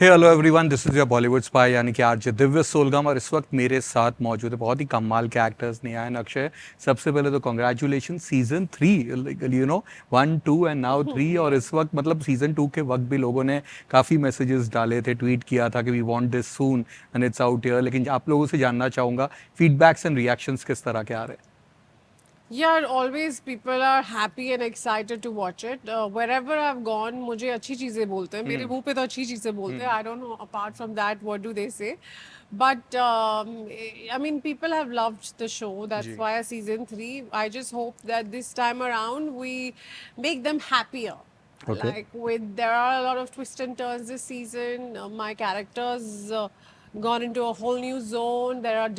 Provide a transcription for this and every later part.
Hey hello everyone, this is your Bollywood spy यानी कि RJ Divya सोलगम। और इस वक्त मेरे साथ मौजूद है बहुत ही कमाल के एक्टर्स नेहा एंड अक्षय। सबसे पहले तो congratulation season 3, you know 1 2 and now 3। और इस वक्त मतलब सीजन 2 के वक्त भी लोगों ने काफ़ी मैसेजेस डाले थे, ट्वीट किया था कि we want this soon and it's out here. लेकिन आप लोगों से जानना चाहूँगा फीडबैक्स एंड रिएक्शंस किस तरह के आ रहे हैं। Yeah, always people are happy and excited to watch it. Wherever I've gone, मुझे अच्छी चीज़ें बोलते हैं. मेरे मुंह पे तो अच्छी चीज़ें बोलते हैं. I don't know apart from that what do they say. But I mean, people have loved the show. That's जी why season 3. I just hope that this time around we make them happier. Okay Like there are a lot of twists and turns this season. My characters gone into a whole new zone. There are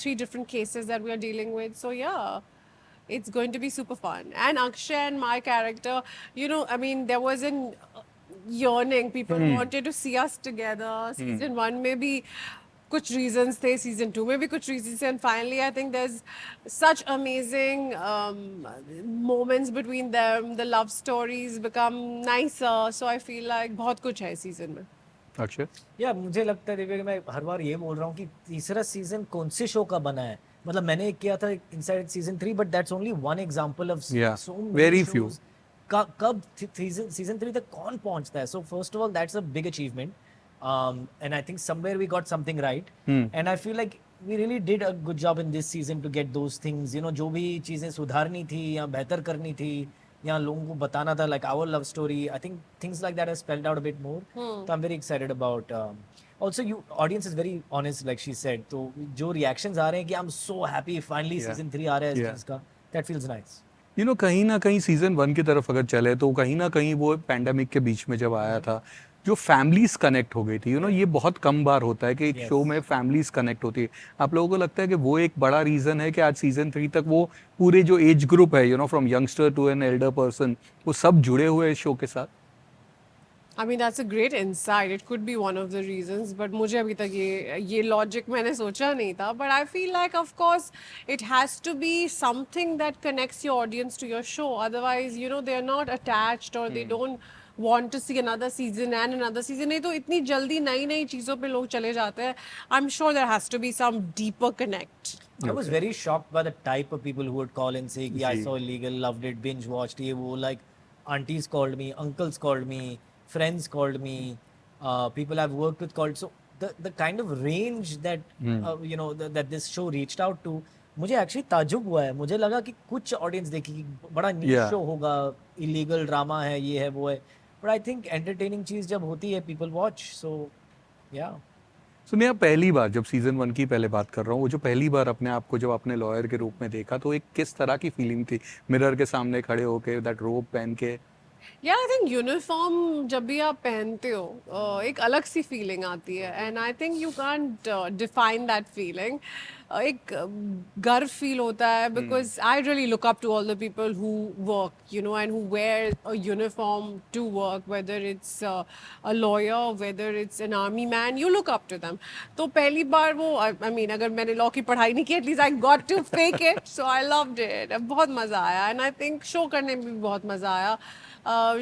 three different cases that we are dealing with. So yeah, it's going to be super fun. And Akshay and my character, I mean, there was an yearning. People wanted to see us together. Season 1 maybe कुछ reasons थे, season 2 में भी कुछ reasons थे, and finally I think there's such amazing moments between them. The love stories become nicer, so I feel like बहुत कुछ है season में. अक्षय। या मुझे लगता है दिव्या कि मैं हर बार ये बोल रहा हूँ कि तीसरा सीजन कौन से शो का बना है। मतलब मैंने एक किया था inside season 3, but that's only one example of Yeah, so very many few. Shows. कब सीजन 3 तक कौन पहुंचता है? So first of all that's a big achievement, and I think somewhere we got something right, and I feel like we really did a good job in this season to get those things, you know, जो भी चीज़ें सुधारनी थी या बेहतर करनी थी या लोगों को बताना था, like our love story, I think things like that have spelled out a bit more. तो I am very excited about, also you audience is very honest like she said, तो जो reactions आ रहे हैं कि I'm so happy finally Yeah. season 3 आ रहा है इस Yeah. चीज़ का, that feels nice. You know कहीं ना कहीं सीजन 1 की तरफ अगर चले तो कहीं ना कहीं वो पैंडमिक के बीच में जब आया था, जो फैमिलीज कनेक्ट हो गई थी, यू नो ये बहुत कम बार होता है कि एक Yes. शो में फैमिलीज कनेक्ट होती है। आप लोगों को लगता है कि वो एक बड़ा रीजन है कि आज सीजन 3 तक वो पूरे जो एज ग्रुप है, you know from youngster to an elder person, वो सब जुड़े हुए हैं इस शो के साथ। I mean that's a great insight. It could be one of the reasons, but मुझे अभी तक ये logic मैंने सोचा नहीं था. But I feel like of course it has to be something that connects your audience to your show. Otherwise, they're not attached or they don't want to see another season and another season. नहीं तो इतनी जल्दी नई नई चीजों पे लोग चले जाते हैं. I'm sure there has to be some deeper connect. I was very shocked by the type of people who would call and say कि I ji. saw illegal, loved it, binge watched ये वो, like aunties called me, uncles called me, friends called me, people I've worked with called. So the kind of range that you know that this show reached out to, मुझे actually ताज्जुब हुआ है। मुझे लगा कि कुछ ऑडियंस देखेगी, बड़ा नीश Yeah. शो होगा, इलीगल ड्रामा है, ये है वो है, बट आई थिंक एंटरटेनिंग चीज जब होती है पीपल वॉच। सो या सुनिए, पहली बार जब सीजन 1 की पहले बात कर रहा हूँ, वो जो पहली बार अपने आप को जब अपने लॉयर के रूप में देखा तो एक किस तरह की फीलिंग थी मिरर के सामने खड़े होके दैट रोब पहन के। यार आई थिंक यूनिफॉर्म जब भी आप पहनते हो एक अलग सी फीलिंग आती है and I think you can't define that feeling. एक गर्व फील होता है because I really look up to all the people who work and who wear a uniform to work, whether it's a lawyer, whether it's an army man, you look up to them. तो पहली बार वो I mean अगर मैंने law की पढ़ाई नहीं की, at least I got to fake it, so I loved it. बहुत मज़ा आया एंड आई थिंक शो करने में भी बहुत मज़ा आया।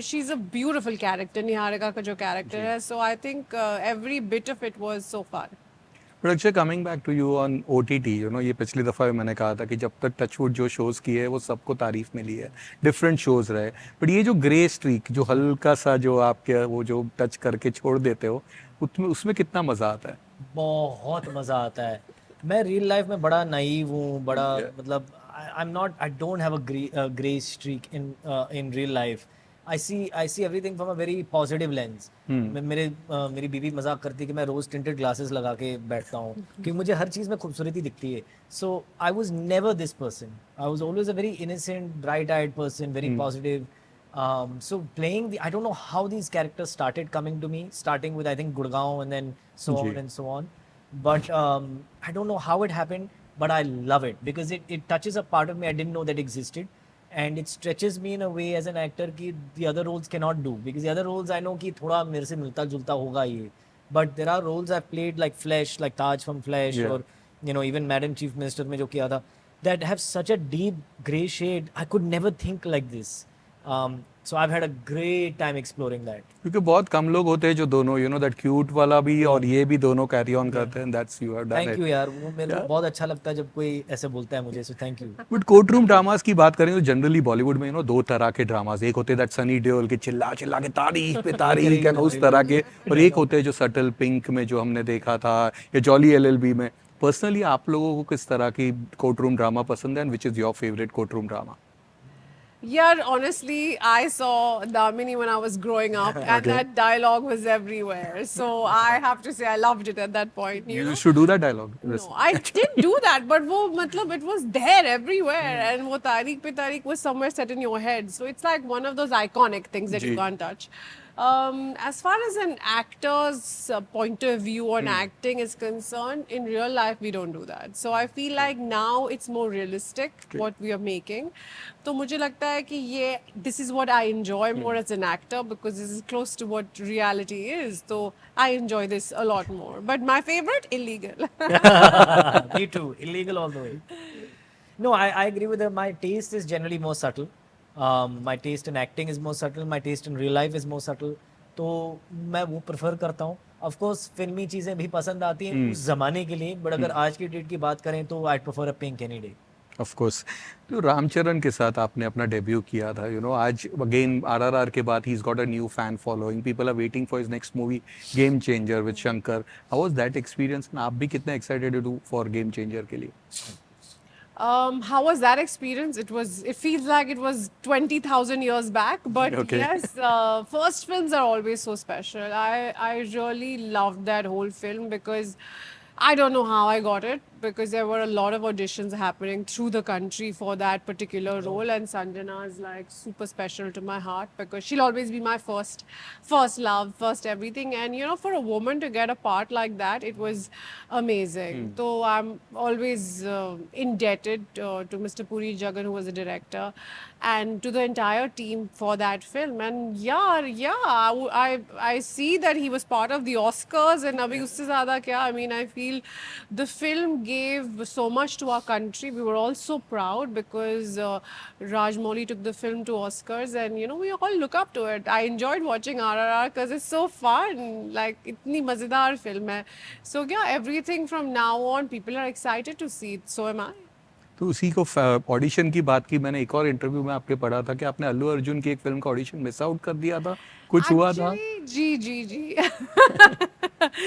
She's a beautiful character, Niharika का जो character है, so I think every bit of it was so fun. But Akshay, coming back to you on OTT, you know ये पिछली दफ़ा भी मैंने कहा था कि जब तक टचवुड जो शोज़ किए वो सबको तारीफ मिली है, डिफरेंट शोज़ रहे, बट ये जो ग्रे स्ट्रीक जो हल्का सा जो आपके वो जो टच करके छोड़ देते हो, उसमें उसमें कितना मज़ा आता है। बहुत मज़ा आता है। मैं रियल लाइफ में बड़ा नाइव हूँ, बड़ा Yeah. मतलब I am not, I don't have a grey streak in real life. I see everything from a very positive lens. मेरी बीवी मजाक करती है कि मैं रोज टिंटेड ग्लासेस लगा के बैठता हूँ क्योंकि मुझे हर चीज़ में खूबसूरती दिखती है। So I was never this person, I was always a very innocent, bright eyed person, very positive. So playing I don't know how these characters started coming to me, starting with I think Gurgaon and then so जी। on and so on. But I don't know how it happened, but I love it because it touches a part of me I didn't know that existed, and it stretches me in a way as an actor कि the other roles cannot do, because the other roles I know कि थोड़ा मेरे से मिलता जुलता होगा ये, but there are roles I've played like Flesh, like Taj from Flesh, Yeah. or you know even Madam Chief Minister में जो किया था, that have such a deep gray shade. I could never think like this. So I've had a great time exploring that. क्योंकि बहुत कम लोग होते हैं जो दोनों यू नो दैट क्यूट वाला भी और ये भी दोनों कैरी ऑन करते हैं, that's you have done Thank it. you यार, वो मेरे को बहुत अच्छा लगता है जब कोई ऐसे बोलता है मुझे, so thank you. But court room dramas की बात करें तो जनरली बॉलीवुड में यू नो दो तरह के ड्रामास, एक होते हैं दैट सनी देओल के चिल्ला चिल्ला के तारीख पे तारीख है उस तरह के, और एक होते हैं जो सटल पिंक में जो हमने देखा था या जॉली एलएलबी में. पर्सनली आप लोगों को किस तरह की कोर्ट रूम ड्रामा पसंद है and which is your favourite court room drama? Yeah, honestly, I saw Damini when I was growing up, and that dialogue was everywhere. So I have to say, I loved it at that point. You You know? used to do that dialogue? No, I didn't do that, but वो मतलब it was there everywhere, and वो तारीख पे तारीख was somewhere set in your head. So it's like one of those iconic things that you ji. can't touch. As far as an actor's point of view on acting is concerned, in real life we don't do that. So I feel like now it's more realistic what we are making. तो मुझे लगता है कि ये this is what I enjoy more as an actor because this is close to what reality is. So I enjoy this a lot more. But my favorite, Illegal. Me too, illegal all the way. No, I agree with her. My taste is generally more subtle. My taste in acting is more subtle. My taste in real life is more subtle. तो मैं वो prefer करता हूँ. Of course, फिल्मी चीज़ें भी पसंद आती हैं उस जमाने के लिए, बट अगर आज की डेट की बात करें तो I prefer a pink any day. Of course. तो रामचरण के साथ आपने अपना डेब्यू किया था, यू नो आज अगेन आरआरआर के बाद he is got a new fan following, people are waiting for his next movie Game Changer with Shankar. How was that experience? आप भी कितने एक्साइटेड हो फॉर गेम चेंजर के लिए? How was that experience? It feels like it was 20,000 years back, but Okay. yes, first films are always so special. I really loved that whole film because I don't know how I got it because there were a lot of auditions happening through the country for that particular role, and Sanjana is like super special to my heart because she'll always be my first love, first everything. And you know, for a woman to get a part like that, it was amazing. So I'm always indebted to Mr. Puri Jagan, who was a director, and to the entire team for that film. And I see that he was part of the Oscars, and abhi usse zyada kya, I mean, I feel the film gave so much to our country. We were all so proud because Rajmouli took the film to Oscars, and you know, we all look up to it. I enjoyed watching RRR because it's so fun, like itni mazedar film hai. So yeah, everything from now on, people are excited to see it. So am I. तो उसी को audition की बात की, मैंने एक और interview में आपके पढ़ा था कि आपने अल्लू अर्जुन की एक फिल्म का ऑडिशन मिस आउट कर दिया था, कुछ हुआ था? Actually, ji.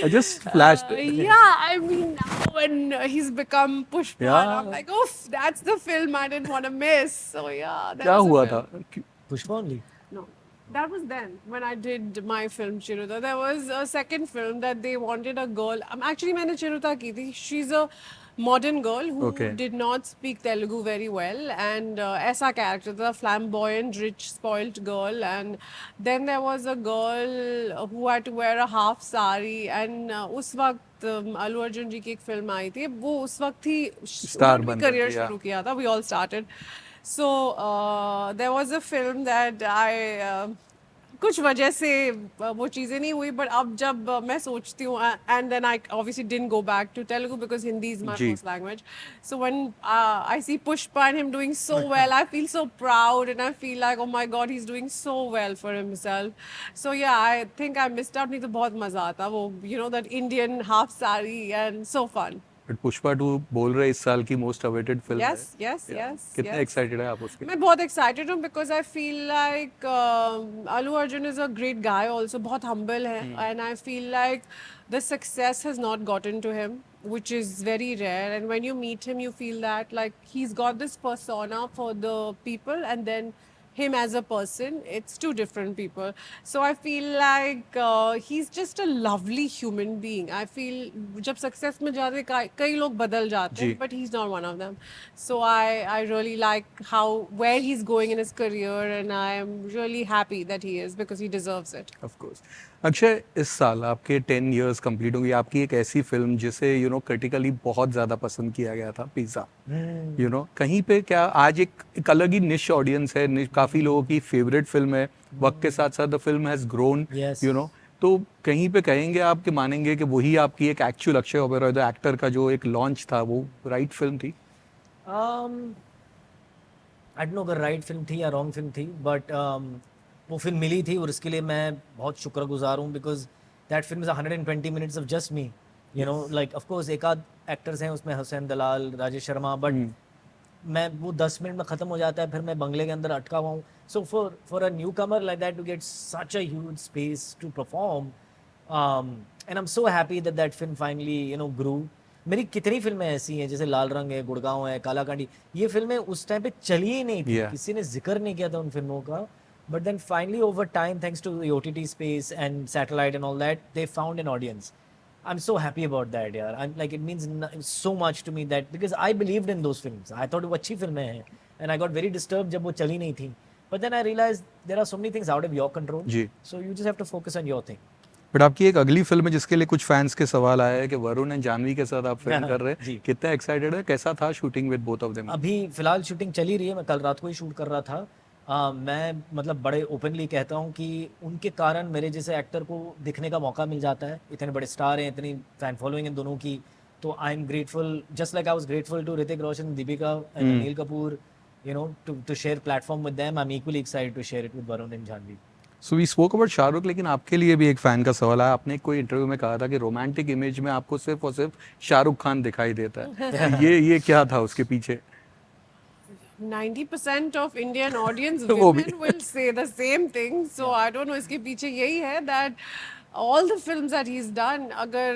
I just flashed. Yeah, I mean, now when he's become Pushpa, Yeah. I'm like, oof, that's the film I didn't want to miss. So yeah, that क्या was the हुआ film. था? Pushpa only. No, that was then when I did my film Chiruta. There was a second film that they wanted a girl. Actually, मैंने Chiruta की थी. She's a modern girl who Okay. did not speak Telugu very well, and ऐसा character था, flamboyant, rich, spoilt girl. And then there was a girl who had to wear a half sari, and उस वक्त अल्लू अर्जुन जी की एक film आई थी, वो उस वक्त ही Star बन रही करियर थी, yeah. शुरू किया था. We all started. So there was a film that I कुछ वजह से वो चीज़ें नहीं हुई, but अब जब मैं सोचती हूँ, and then I obviously didn't go back to Telugu because Hindi is my ji. first language. So when I see Pushpa and him doing so well, I feel so proud and I feel like, oh my God, he's doing so well for himself. So yeah, I think I missed out. नहीं तो बहुत मज़ा आता वो, you know, that Indian half sari and so fun. But Pushpa 2 बोल रहे इस साल की मोस्ट अवेटेड फिल्म है. Yes. कितने yes. एक्साइटेड है आप उसके? मैं बहुत excited हूँ because I feel like Allu Arjun is a great guy also, बहुत humble है, and I feel like the success has not gotten to him, which is very rare. And when you meet him, you feel that like he's got this persona for the people, and then him as a person, it's two different people. So I feel like he's just a lovely human being. I feel जब success में जाते हैं कई लोग बदल जाते हैं, जी. but he's not one of them. So I really like where he's going in his career, and I am really happy that he is because he deserves it. Of course. Akshay, इस साल आपके 10 इयर्स कंप्लीट होंगे. आपकी एक ऐसी film जिसे you know critically बहुत ज़्यादा पसंद किया गया था, पिज़्ज़ा. यू नो कहीं पे क्या आज एक अलग ही निश ऑडियंस है, काफ़ी लोगों की फेवरेट फिल्म है. वक्त के साथ साथ the film has grown, Yes. You know. तो कहीं पे कहेंगे आप कि मानेंगे कि वही आपकी एक actual Akshay Oberoi the actor का जो एक लॉन्च था वो राइट फिल्म थी? आई डोंट नो अगर राइट फिल्म थी या रॉन्ग फिल्म थी, बट वो फिल्म मिली थी और इसके लिए मैं बहुत शुक्रगुजार हूँ, because that film is 120 minutes of just me, you know, like of course एक आध एक्टर्स हैं उसमें, हुसैन दलाल, राजेश शर्मा, बट मैं वो 10 मिनट में ख़त्म हो जाता है, फिर मैं बंगले के अंदर अटका हुआ हूँ. So for a newcomer like that to get such a huge space to perform, and I am so happy that that film finally you know grew. मेरी कितनी फिल्में ऐसी हैं जैसे लाल रंग है, गुड़गांव है, काला कांडी, ये फिल्में उस टाइम पे चली ही नहीं थी, Yeah. किसी ने जिक्र नहीं किया था उन फिल्मों का. But then finally over time, thanks to the OTT space and satellite and all that, they found an audience. I'm so happy about that, यार. I'm like, it means so much to me that because I believed in those films. I thought वो अच्छी फिल्में हैं, and I got very disturbed जब वो चली नहीं थी. But then I realized there are so many things out of your control. जी. So you just have to focus on your thing. But आपकी एक अगली फिल्म है जिसके लिए कुछ फैंस के सवाल आए हैं कि वरुण एंड जानवी के साथ आप फिल्म कर रहे जी. हैं, कितना एक्साइटेड है, कैसा था shooting with both of them? अभी फिलहाल शूटिंग चली रही है, मैं कल रात को ही शूट कर रहा था. मैं मतलब बड़े ओपनली कहता हूँ कि उनके कारण मेरे जैसे एक्टर को दिखने का मौका मिल जाता है. इतने बड़े स्टार हैं, इतनी फैन फॉलोइंग है दोनों की, तो I am grateful, just like I was grateful to Hrithik Roshan, Deepika and Anil Kapoor, you know, to share platform with them. I'm equally excited to share it with Varun and Janvi. So we spoke about Shah Rukh, लेकिन आपके लिए भी एक fan का सवाल आया. आपने कोई इंटरव्यू में कहा था कि रोमांटिक इमेज में आपको सिर्फ और सिर्फ शाहरुख खान दिखाई देता है. ये क्या था उसके पीछे? 90% of Indian audience वो भी. women will say the same thing. So I don't know, इसके पीछे यही है that all the films that he's done, अगर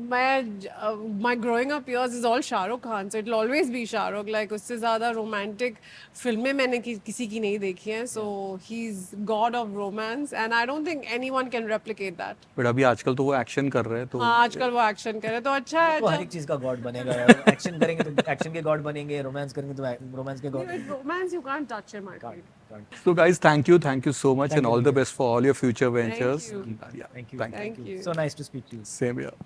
my growing up years is all Shahrukh Khan, so it'll always be Shahrukh. Like उससे ज़्यादा romantic फिल्में मैंने किसी की नहीं देखी हैं. So he's god of romance, and I don't think anyone can replicate that. But अभी आजकल तो वो एक्शन कर रहे हैं, तो हाँ, आजकल वो एक्शन करे तो अच्छा है. तो हर एक चीज का गॉड बनेगा यार. एक्शन करेंगे तो एक्शन के गॉड बनेंगे, रोमांस करेंगे तो रोमांस के God. With romance you can't touch him, I think. So guys, thank you so much, Thank and you, all the best for all your future ventures. you. Yeah, Thank you. thank you. Thank you. So nice to speak to you. Same here.